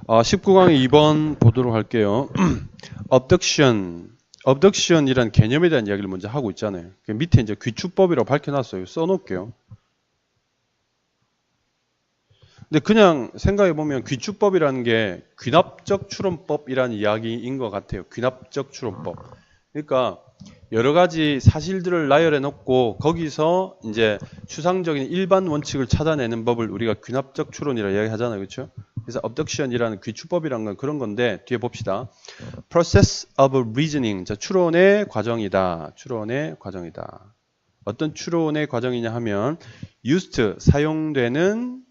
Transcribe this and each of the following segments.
19강의 2번 보도록 할게요. abduction이란 개념에 대한 이야기를 먼저 하고 있잖아요. 그 밑에 이제 귀추법이라고 밝혀놨어요. 써놓을게요. 근데 그냥 생각해보면 귀추법이라는 게 귀납적 추론법이라는 이야기인 것 같아요. 귀납적 추론법. 그러니까 여러 가지 사실들을 나열해 놓고 거기서 이제 추상적인 일반 원칙을 찾아내는 법을 우리가 귀납적 추론이라 이야기하잖아요. 그렇죠? 그래서 abduction이라는 귀추법이라는 건 그런 건데 뒤에 봅시다. process of reasoning. 자, 추론의 과정이다. 추론의 과정이다. 어떤 추론의 과정이냐 하면 used 사용되는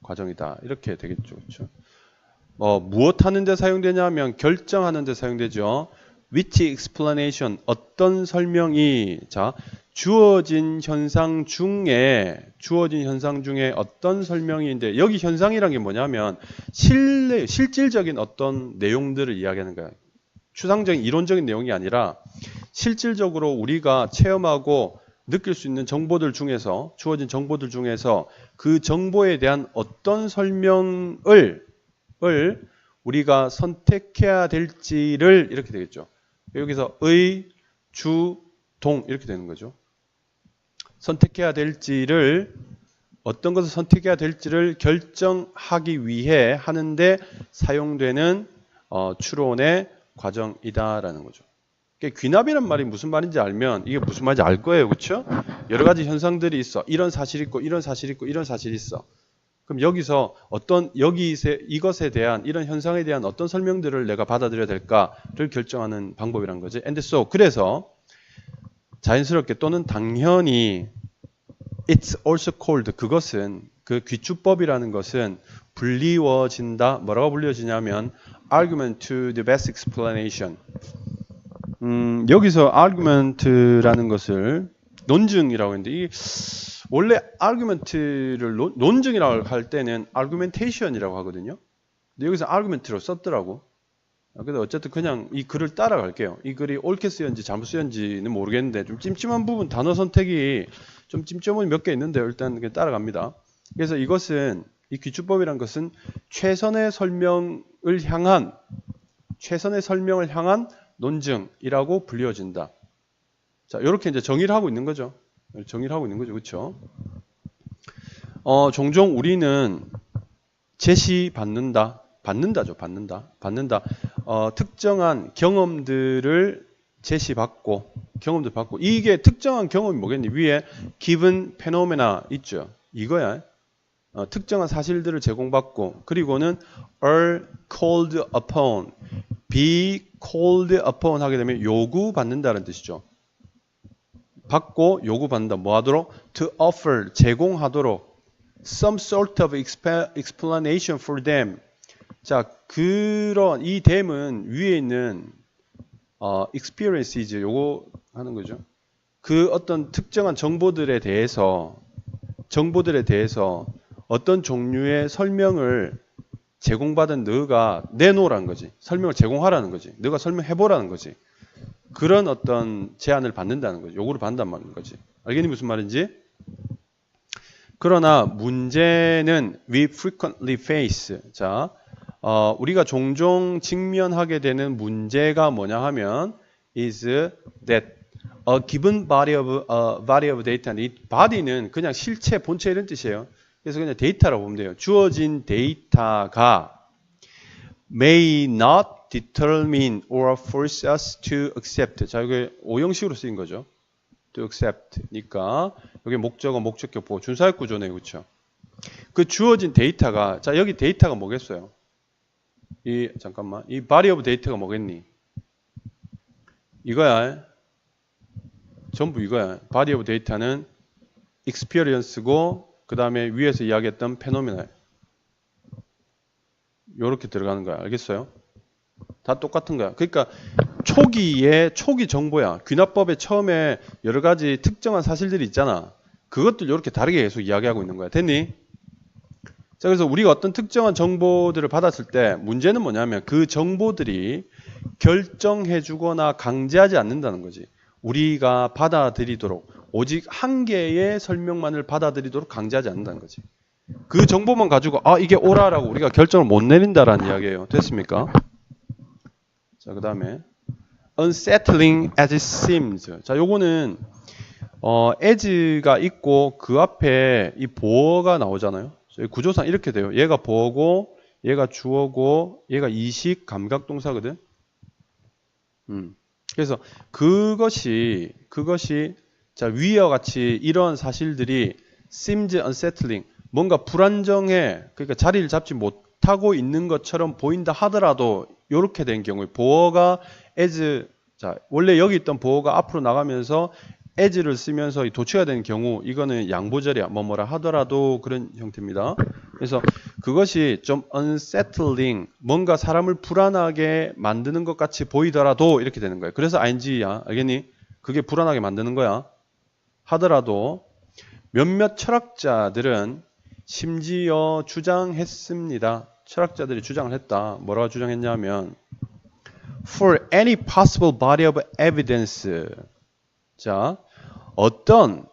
과정이다. 이렇게 되겠죠. 그렇죠? 무엇 하는데 사용되냐 하면 결정하는데 사용되죠. which explanation, 어떤 설명이, 자, 주어진 현상 중에 어떤 설명인데, 여기 현상이란 게 뭐냐면 실질적인 어떤 내용들을 이야기하는 거야. 추상적인 이론적인 내용이 아니라 실질적으로 우리가 체험하고 느낄 수 있는 정보들 중에서, 주어진 정보들 중에서 그 정보에 대한 어떤 설명을 우리가 선택해야 될지를, 이렇게 되겠죠. 여기서 의, 주, 동 이렇게 되는 거죠. 선택해야 될지를, 어떤 것을 선택해야 될지를 결정하기 위해 하는데 사용되는 추론의 과정이다라는 거죠. 귀납이란 말이 무슨 말인지 알면 이게 무슨 말인지 알 거예요. 그렇죠? 여러 가지 현상들이 있어. 이런 사실이 있고 이런 사실이 있고 이런 사실이 있어. 그럼 여기서 이것에 대한, 이런 현상에 대한 어떤 설명들을 내가 받아들여야 될까를 결정하는 방법이란 거지. And so, 그래서 자연스럽게 또는 당연히 it's also called, 그것은, 그 귀추법이라는 것은 불리워진다. 뭐라고 불리워지냐면 argument to the best explanation. 여기서 argument라는 것을 논증이라고 했는데, 이 원래 argument를 논증이라고 할 때는 argumentation이라고 하거든요. 근데 여기서 argument로 썼더라고. 그래서 어쨌든 그냥 이 글을 따라갈게요. 이 글이 옳게 쓰였는지 잘못 쓰였는지는 모르겠는데 좀 찜찜한 부분, 단어 선택이 좀 찜찜한 몇 개 있는데 일단 그냥 따라갑니다. 그래서 이것은, 이 귀추법이란 것은 최선의 설명을 향한 논증이라고 불리워진다. 자, 이렇게 이제 정의를 하고 있는 거죠. 그렇죠? 종종 우리는 제시받는다. 특정한 경험들을 제시받고, 이게 특정한 경험이 뭐겠니? 위에 given phenomena 있죠. 이거야. 특정한 사실들을 제공받고, 그리고는 are called upon, be called upon 하게 되면 요구받는다는 뜻이죠. 받고 요구받는다. 뭐 하도록? To offer, 제공하도록. Some sort of explanation for them. 자, 그런, 이 them은 위에 있는 experiences, 요거 하는 거죠. 그 어떤 특정한 정보들에 대해서 어떤 종류의 설명을 제공받은 너가 내놓으라는 거지. 설명을 제공하라는 거지. 너가 설명해보라는 거지. 그런 어떤 제안을 받는다는 거지. 요구를 받는다는 거지. 알겠니? 무슨 말인지? 그러나 문제는 we frequently face. 자, 우리가 종종 직면하게 되는 문제가 뭐냐 하면 is that a given body of data. 이 body는 그냥 실체, 본체 이런 뜻이에요. 그래서 그냥 데이터라고 보면 돼요. 주어진 데이터가 may not determine or force us to accept. 자, 이게 오형식으로 쓰인 거죠. to accept니까 여기 목적어, 목적격 보고 준사역 구조네요. 그렇죠? 그 주어진 데이터가, 자, 여기 데이터가 뭐겠어요? 이 body of data가 뭐겠니? 이거야. 전부 이거야. body of data는 experience고, 그 다음에 위에서 이야기했던 phenomenal. 요렇게 들어가는 거야. 알겠어요? 다 똑같은 거야. 그러니까 초기 정보야. 귀납법의 처음에 여러 가지 특정한 사실들이 있잖아. 그것들 요렇게 다르게 계속 이야기하고 있는 거야. 됐니? 자, 그래서 우리가 어떤 특정한 정보들을 받았을 때 문제는 뭐냐면 그 정보들이 결정해주거나 강제하지 않는다는 거지. 우리가 받아들이도록, 오직 한 개의 설명만을 받아들이도록 강제하지 않는다는 거지. 그 정보만 가지고 이게 오라라고 우리가 결정을 못 내린다라는 이야기예요. 됐습니까? 자, 그 다음에 unsettling as it seems. 자, 요거는 as가 있고 그 앞에 이 보어가 나오잖아요. 구조상 이렇게 돼요. 얘가 보어고 얘가 주어고 얘가 이식 감각 동사거든. 그래서 그것이 자, 위와 같이 이런 사실들이 seems unsettling, 뭔가 불안정해, 그러니까 자리를 잡지 못하고 있는 것처럼 보인다 하더라도 이렇게 된 경우에 보어가 as, 자, 원래 여기 있던 보어가 앞으로 나가면서 as를 쓰면서 도치가 되는 경우, 이거는 양보절이야. 뭐뭐라 하더라도 그런 형태입니다. 그래서 그것이 좀 unsettling, 뭔가 사람을 불안하게 만드는 것 같이 보이더라도 이렇게 되는 거예요. 그래서 ing야. 알겠니? 그게 불안하게 만드는 거야. 하더라도 몇몇 철학자들은 심지어 주장했습니다. 철학자들이 주장을 했다. 뭐라고 주장했냐면 For any possible body of evidence. 자, 어떤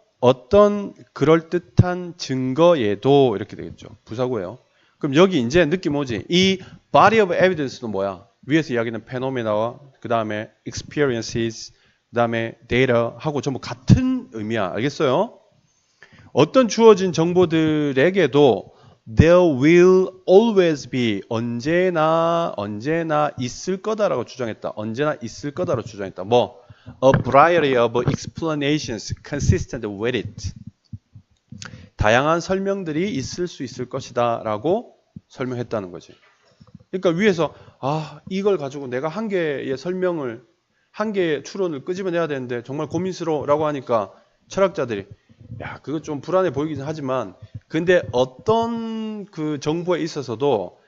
그럴듯한 증거에도 이렇게 되겠죠. 부사고예요. 그럼 여기 이제 느낌 오지? 이 body of evidence도 뭐야? 위에서 이야기하는 phenomena와 그 다음에 experiences, 그 다음에 data 하고 전부 같은 의미야. 알겠어요? 어떤 주어진 정보들에게도 there will always be, 언제나 있을 거다라고 주장했다. 언제나 있을 거다라고 주장했다. 뭐? A variety of explanations consistent with it. 다양한 설명들이 있을 수 있을 것이다 라고 설명했다는 거지. 그러니까 위에서 이걸 가지고 내가 한 개의 추론을 끄집어내야 되는데 정말 고민스러워 라고 하니까 철학자들이 그거 좀 불안해 보이긴 하지만 근데 어떤 그 정보에 있어서도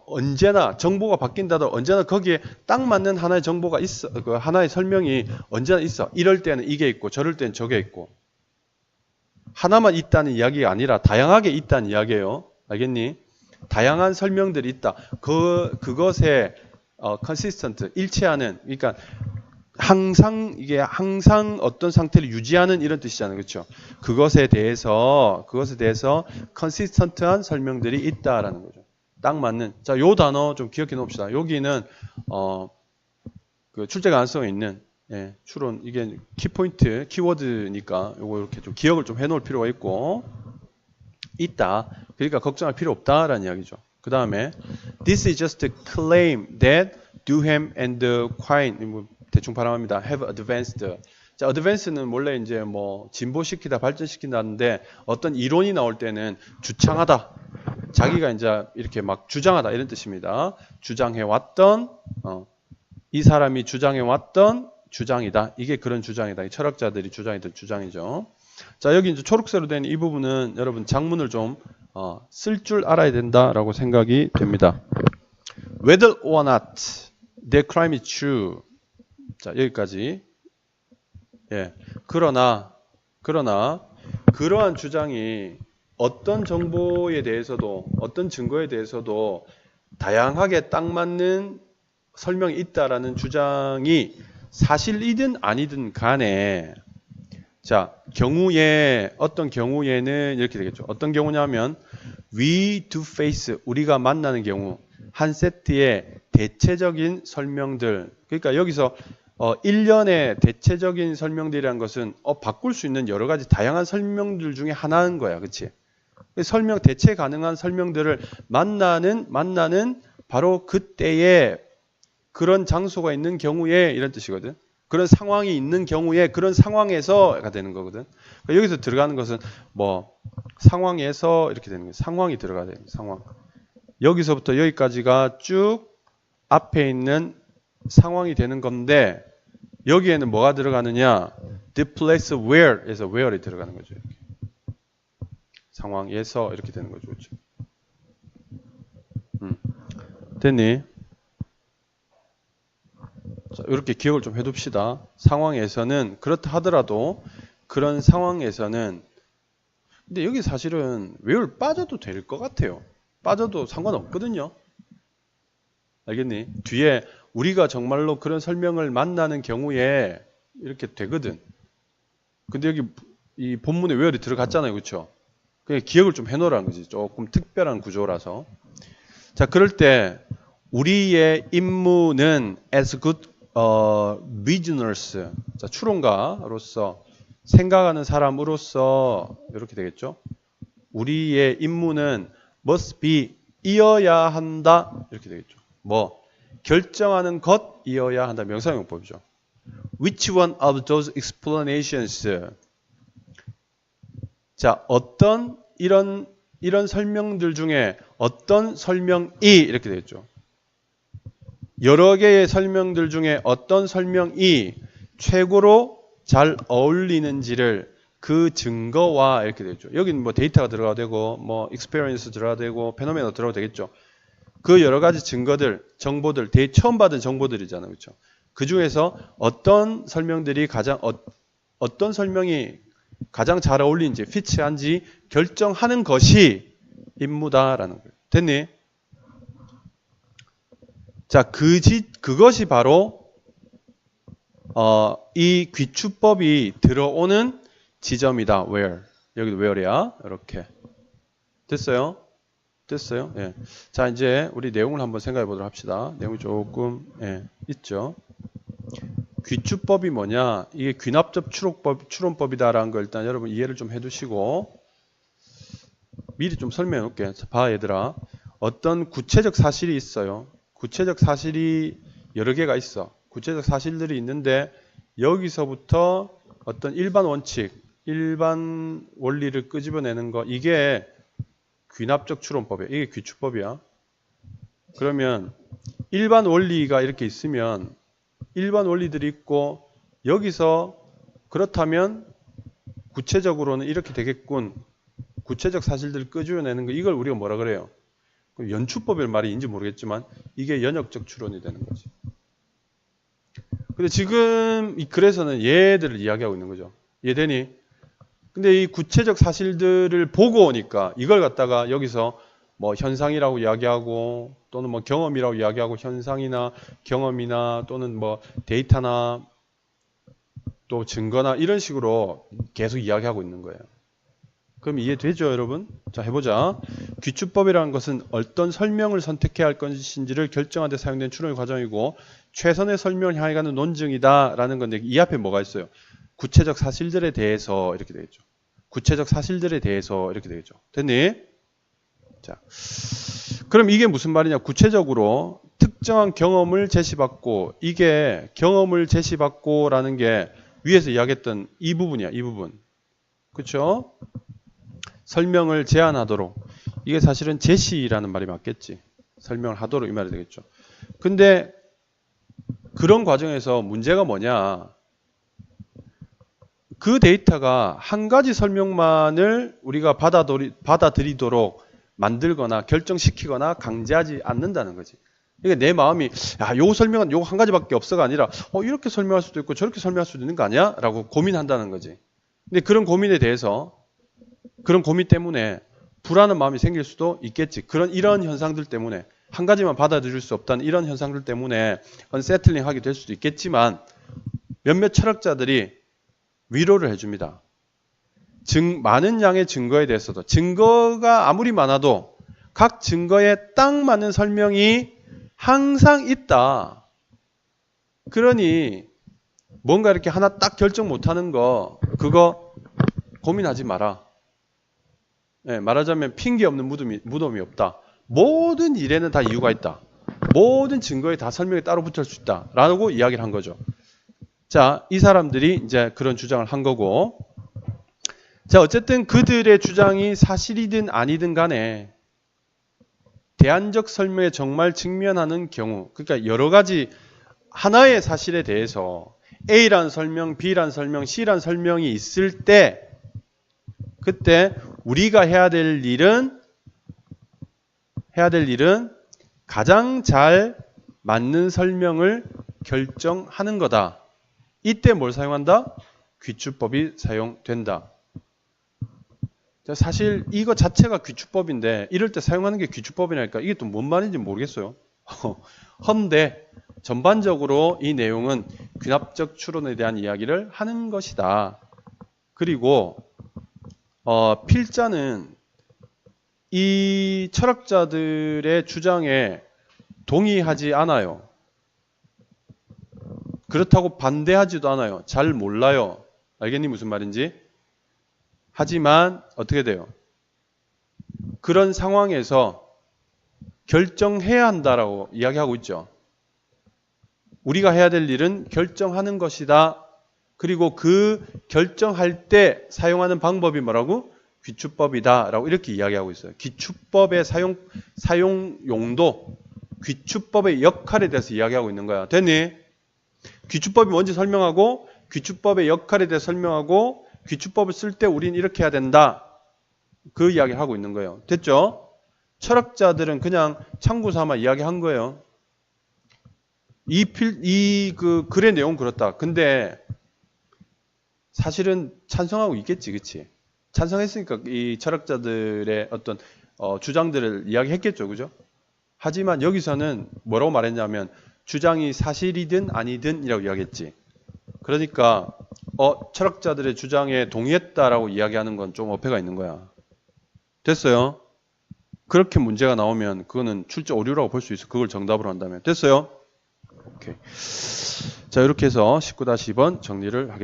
언제나 정보가 바뀐다도 언제나 거기에 딱 맞는 하나의 정보가 있어. 그 하나의 설명이 언제나 있어. 이럴 때는 이게 있고 저럴 때는 저게 있고. 하나만 있다는 이야기가 아니라 다양하게 있다는 이야기예요. 알겠니? 다양한 설명들이 있다. 그것에 consistent, 일치하는, 그러니까 항상 어떤 상태를 유지하는 이런 뜻이잖아요. 그렇죠? 그것에 대해서 consistent한 설명들이 있다라는 거죠. 딱 맞는. 자, 요 단어 좀 기억해 놓읍시다. 여기는 그 출제 가능성이 있는 추론, 이게 키포인트, 키워드니까 요거 이렇게 좀 기억을 좀 해 놓을 필요가 있고 있다. 그러니까 걱정할 필요 없다라는 이야기죠. 그 다음에 This is just a claim that Duhem and Quine, 대충 발음합니다. have advanced. 자, advance는 원래 이제 뭐 진보시키다, 발전시킨다는데 어떤 이론이 나올 때는 주창하다. 자기가 이제 이렇게 막 주장하다 이런 뜻입니다. 주장해왔던 이 사람이 주장해왔던 주장이다. 이게 그런 주장이다. 이 철학자들이 주장했던 주장이죠. 자, 여기 이제 초록색으로 된 이 부분은 여러분 작문을 좀 쓸 줄 알아야 된다라고 생각이 됩니다. Whether or not the crime is true. 자, 여기까지. 그러나 그러한 주장이 어떤 정보에 대해서도 어떤 증거에 대해서도 다양하게 딱 맞는 설명이 있다라는 주장이 사실이든 아니든 간에 자, 어떤 경우에는 이렇게 되겠죠. 어떤 경우냐면 we do face, 우리가 만나는 경우 한 세트의 대체적인 설명들. 그러니까 여기서 일련의 대체적인 설명들이라는 것은 바꿀 수 있는 여러 가지 다양한 설명들 중에 하나인 거야. 그치? 대체 가능한 설명들을 만나는 바로 그때의 그런 장소가 있는 경우에 이런 뜻이거든. 그런 상황이 있는 경우에 그런 상황에서가 되는 거거든. 그러니까 여기서 들어가는 것은 뭐 상황에서 이렇게 되는 거예요. 상황이 들어가야 돼요. 상황. 여기서부터 여기까지가 쭉 앞에 있는 상황이 되는 건데 여기에는 뭐가 들어가느냐? The place where에서 where이 들어가는 거죠. 이렇게. 상황에서 이렇게 되는 거죠. 그렇죠? 됐니? 자, 이렇게 기억을 좀 해둡시다. 상황에서는 그렇다 하더라도 그런 상황에서는 근데 여기 사실은 where 빠져도 될 것 같아요. 빠져도 상관없거든요. 알겠니? 뒤에 우리가 정말로 그런 설명을 만나는 경우에 이렇게 되거든. 근데 여기 이 본문에 where이 들어갔잖아요. 그렇죠? 그냥 기억을 좀 해놓으라는 거지. 조금 특별한 구조라서. 자, 그럴 때 우리의 임무는 as good reasoners, 자, 추론가로서 생각하는 사람으로서 이렇게 되겠죠. 우리의 임무는 must be 이어야 한다 이렇게 되겠죠. 뭐 결정하는 것이어야 한다. 명사용법이죠. Which one of those explanations? 자, 어떤 이런 설명들 중에 어떤 설명이 이렇게 되겠죠. 여러 개의 설명들 중에 어떤 설명이 최고로 잘 어울리는지를 그 증거와 이렇게 되죠. 여기는 뭐 데이터가 들어가도 되고 뭐 experience 들어가도 되고 페노메나 들어가도 되겠죠. 그 여러 가지 증거들, 정보들, 처음 받은 정보들이잖아요. 그렇죠? 그 중에서 어떤 설명들이 어떤 설명이 가장 잘 어울리는지, 피치한지 결정하는 것이 임무다라는 거예요. 됐니? 자, 그것이 바로 이 귀추법이 들어오는 지점이다. where. 여기도 where이야. 이렇게. 됐어요? 됐어요? 예. 자, 이제 우리 내용을 한번 생각해 보도록 합시다. 내용이 조금 있죠. 귀추법이 뭐냐? 이게 귀납적 추론법이다라는 걸 일단 여러분 이해를 좀 해두시고 미리 좀 설명해 놓을게. 봐, 얘들아. 어떤 구체적 사실이 있어요. 구체적 사실이 여러 개가 있어. 구체적 사실들이 있는데 여기서부터 어떤 일반 원칙, 일반 원리를 끄집어내는 거, 이게 귀납적 추론법이야. 이게 귀추법이야. 그러면 일반 원리가 이렇게 있으면 일반 원리들이 있고 여기서 그렇다면 구체적으로는 이렇게 되겠군. 구체적 사실들을 끄집어내는 거, 이걸 우리가 뭐라 그래요? 연추법의 말인지 모르겠지만 이게 연역적 추론이 되는 거지. 근데 지금 이 글에서는 얘들을 이야기하고 있는 거죠. 이해되니? 근데 이 구체적 사실들을 보고 오니까 이걸 갖다가 여기서 뭐 현상이라고 이야기하고 또는 뭐 경험이라고 이야기하고 현상이나 경험이나 또는 뭐 데이터나 또 증거나 이런 식으로 계속 이야기하고 있는 거예요. 그럼 이해되죠, 여러분? 자, 해보자. 귀추법이라는 것은 어떤 설명을 선택해야 할 것인지를 결정하는 데 사용된 추론의 과정이고 최선의 설명을 향해 가는 논증이다라는 건데 이 앞에 뭐가 있어요? 구체적 사실들에 대해서 이렇게 되겠죠. 구체적 사실들에 대해서 이렇게 되겠죠. 됐니? 자, 그럼 이게 무슨 말이냐? 구체적으로 특정한 경험을 제시받고 이게 경험을 제시받고라는 게 위에서 이야기했던 이 부분이야. 이 부분. 그렇죠? 설명을 제안하도록. 이게 사실은 제시라는 말이 맞겠지. 설명을 하도록 이 말이 되겠죠. 근데 그런 과정에서 문제가 뭐냐? 그 데이터가 한 가지 설명만을 우리가 받아들이도록 만들거나 결정시키거나 강제하지 않는다는 거지. 그러니까 내 마음이 요 설명은 요 한 가지밖에 없어가 아니라 이렇게 설명할 수도 있고 저렇게 설명할 수도 있는 거 아니야? 라고 고민한다는 거지. 근데 그런 고민에 대해서 그런 고민 때문에 불안한 마음이 생길 수도 있겠지. 이런 현상들 때문에 한 가지만 받아들일 수 없다는 이런 현상들 때문에 언세틀링 하게 될 수도 있겠지만 몇몇 철학자들이 위로를 해줍니다. 많은 양의 증거에 대해서도 증거가 아무리 많아도 각 증거에 딱 맞는 설명이 항상 있다. 그러니 뭔가 이렇게 하나 딱 결정 못하는 거 그거 고민하지 마라. 네, 말하자면 핑계 없는 무덤이 없다. 모든 일에는 다 이유가 있다. 모든 증거에 다 설명이 따로 붙을 수 있다. 라고 이야기를 한 거죠. 자, 이 사람들이 이제 그런 주장을 한 거고. 자, 어쨌든 그들의 주장이 사실이든 아니든 간에 대안적 설명에 정말 직면하는 경우, 그러니까 여러 가지 하나의 사실에 대해서 A란 설명, B란 설명, C란 설명이 있을 때 그때 우리가 해야 될 일은 가장 잘 맞는 설명을 결정하는 거다. 이때 뭘 사용한다? 귀추법이 사용된다. 사실 이거 자체가 귀추법인데 이럴 때 사용하는 게 귀추법이라니까 이게 또 뭔 말인지 모르겠어요. 헌데 전반적으로 이 내용은 귀납적 추론에 대한 이야기를 하는 것이다. 그리고 필자는 이 철학자들의 주장에 동의하지 않아요. 그렇다고 반대하지도 않아요. 잘 몰라요. 알겠니? 무슨 말인지? 하지만 어떻게 돼요? 그런 상황에서 결정해야 한다라고 이야기하고 있죠. 우리가 해야 될 일은 결정하는 것이다. 그리고 그 결정할 때 사용하는 방법이 뭐라고? 귀추법이다 라고 이렇게 이야기하고 있어요. 귀추법의 사용 용도, 귀추법의 역할에 대해서 이야기하고 있는 거야. 됐니? 귀추법이 뭔지 설명하고, 귀추법의 역할에 대해서 설명하고, 귀추법을 쓸 때 우린 이렇게 해야 된다. 그 이야기를 하고 있는 거예요. 됐죠? 철학자들은 그냥 참고 삼아 이야기한 거예요. 그 글의 내용은 그렇다. 근데 사실은 찬성하고 있겠지, 그치? 찬성했으니까 이 철학자들의 어떤 주장들을 이야기했겠죠, 그죠? 하지만 여기서는 뭐라고 말했냐면 주장이 사실이든 아니든 이라고 이야기했지. 그러니까 철학자들의 주장에 동의했다라고 이야기하는 건 좀 어폐가 있는 거야. 됐어요? 그렇게 문제가 나오면 그거는 출제 오류라고 볼 수 있어. 그걸 정답으로 한다면. 됐어요? 오케이. 자, 이렇게 해서 19-2번 정리를 하겠습니다.